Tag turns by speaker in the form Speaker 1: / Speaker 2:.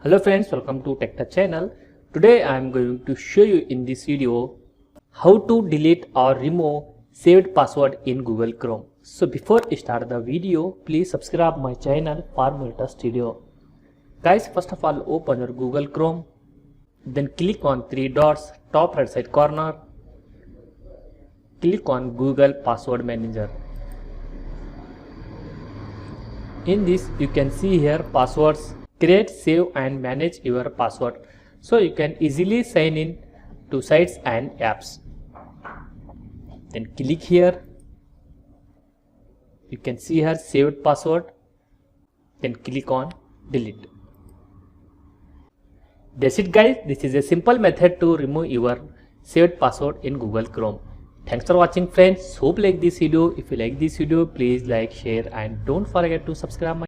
Speaker 1: Hello friends, welcome to TechTouch channel. Today I am going to show you in this video how to delete or remove saved password in Google Chrome. So before I start the video, please subscribe my channel for more latest video. Guys, first of all open your Google Chrome, then click on three dots top right side corner, click on Google Password Manager. In this you can see here passwords. Create, save and manage your password, so you can easily sign in to sites and apps. Then click here, you can see here saved password, then click on delete. That's it guys, this is a simple method to remove your saved password in Google Chrome. Thanks for watching friends, hope you like this video. If you like this video, please like, share and don't forget to subscribe my